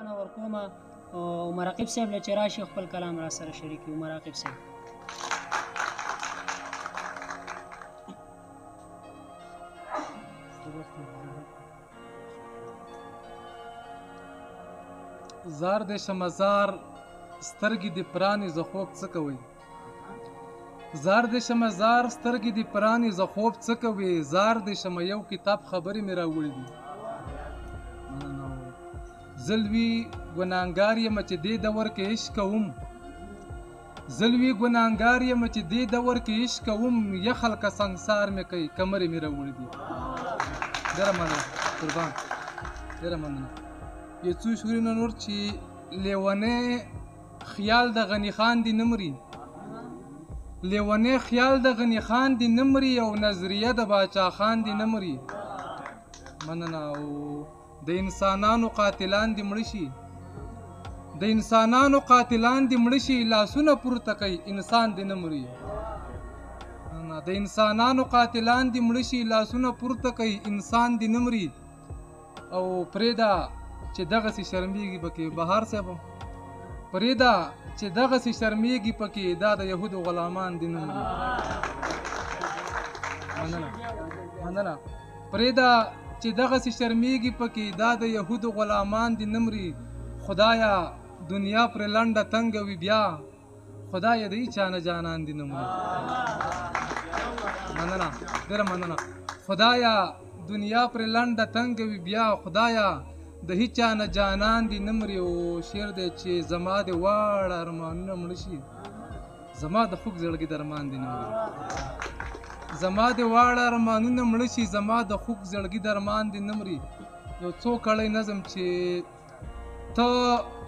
بلنه ورکوم عمر عقیب صاحب له چې راشي خپل کلام را سره شریک کړي. عمر عقیب صاحب. زار دې شمه زار سترګې دې پرانیزه خوب څه کوئ؟ زار دې شمه زار سترګې دې پرانیزه خوب څه کوئ؟ زار دې شمه یو کتاب خبرې مې راوړي دي. زه لوی ګناهګار یم چې دې دور کې عشق کوم. زه لوی ګناهګار یم چې دې دور کې عشق کوم. یه خلکه سنګسار مې کوي کمرې مې راوړي دي. ډېره مننه قربان، ډېره مننه. یو څو شورونه نور چې لیونی خیال د غني خان دی نه مري. لیونی خیال د غني خان دی نه مري او نظریه د باچا خان دی نه مري. مننه. او د انسانانو قاتلان دی مړه شي، د انسانانو قاتلان دی مړه شي، لاسونه پورته کوي انسان دی نه مري. د انسانانو قاتلان دی مړه شي، لاسونه پورته کوي انسان دی نه مري. او پرېږده چې دغسې شرمېږي پکې بهار صاحب، پرېږده چې دغسې شرمېږي پکې دا د یهودو غلامان دي نه مري. مننه مننه. پرېږده چې دغسې شرمېږي پکې دا د یهودو غلامان دي نه مري. خدایه دنیا پرې لنډه تنګه وي بیا، خدایه د هیچا نه جانان دي نه مري. مننه، ډېره مننه. خدایه دنیا پرې لنډه تنګه وي بیا، خدایه د هیچا نه جانان دي نه مري. او شعر دی چې زما د واړه ارمانونه مړه شي، زما د خوږ زړګي درمان دي نه مري. زما د واړه ارمانونه مړه شي، زما د خوږ زړګي درمان دي نه مري. یو څو کړی نظم چې ته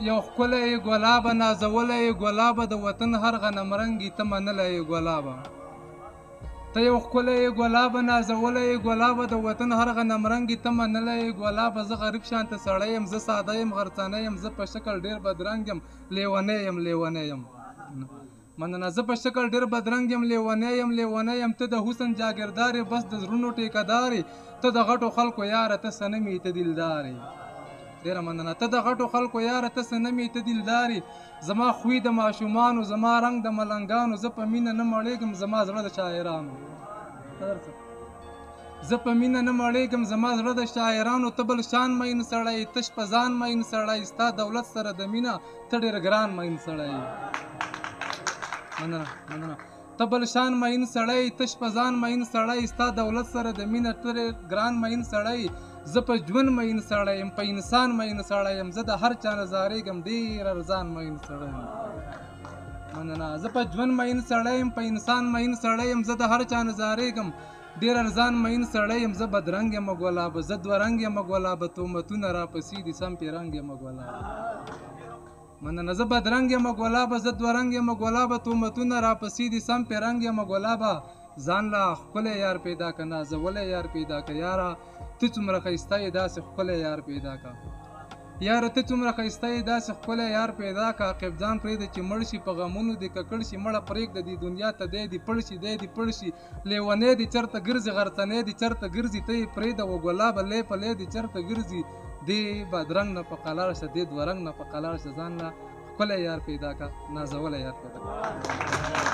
یو ښکلی ګلابه نازولی ګلابه د وطن هر غنم رنګي ته منلی ګلابه. ته یو ښکلی ګلابه نازولی ګلابه د وطن هر غنم رنګي ته منلی ګلابه. زه غریب شانته سړی یم، زه ساده یم غرڅنی یم، زه په شکل ډېر بدرنګ یم لیونی یم لیونی یم. مننه. زه په شکل ډېر بدرنګ یم لیونی یم لیونی یم. ته د حسن جاګیردار یې بس د زړونو ټیکهدار یې، ته د غټو خلکو یاره ته صنم یې ته دلدار یې. ډېره مننه. ته د غټو خلکو یاره ته صنم یې ته دلدار یې. زما خوی د ماشومانو، زما رنګ د ملنګانو، زه په مینه نه مړېږم زما زړه د شاعرانو. زه په مینه نه مړېږم زما زړه د شاعرانو. ته بل شان مین سړی، تش په ځان مین سړی، ستا دولت سره د مینه ته ډېر ګران مین سړی. مننه مننه. ته بل شان مین سړی، تش په ځان مین سړی، ستا دولت سره د مینه ته ډېر ګران مین سړی. زه په ژوند مین سړی یم، په انسان مین سړی یم، زه د هر چا نه زارېږم ډېر ارزان مین سړی یم. مننه. زه په ژوند مین سړی یم، په انسان مین سړی یم، زه د هر چا نه زارېږم ډېر ارزان مین سړی یم. زه بدرنګ یم ګلابه، زه دوه رنګ یم ګلابه، تهمتونه راپسې دي سم پې رنګ یم ګلابه. مننه. زه بدرنګ یم ګلابه، زه دوه رنګ یم ګلابه، تهمتونه راپسې دي سم پې رنګ یم ګلابه. ځان له ښکلی یار پیدا که، نازولی یار پیدا که یاره، ته څومره ښایسته یې داسې ښکلی یار پیدا که یاره، ته څومره ښایسته یې داسې ښکلی یار پیدا که. عاقب ځان پرېږده چې مړ شي، په غمونو دې ککړ شي، مړه پرېږده دې دنیا ته دی دې پړ شي دی دې پړ شي. لیونی دې چېرته ګرځي، غرڅنی دې چېرته ګرځي، ته یې پرېږده و ګلابه لی په لی دې چېرته ګرځي. دې بدرنګ نه په قلار شه، دې دوه رنګ نه په قلار شه، ځان له ښکلی یار پیدا که، نازولی یار پیدا که.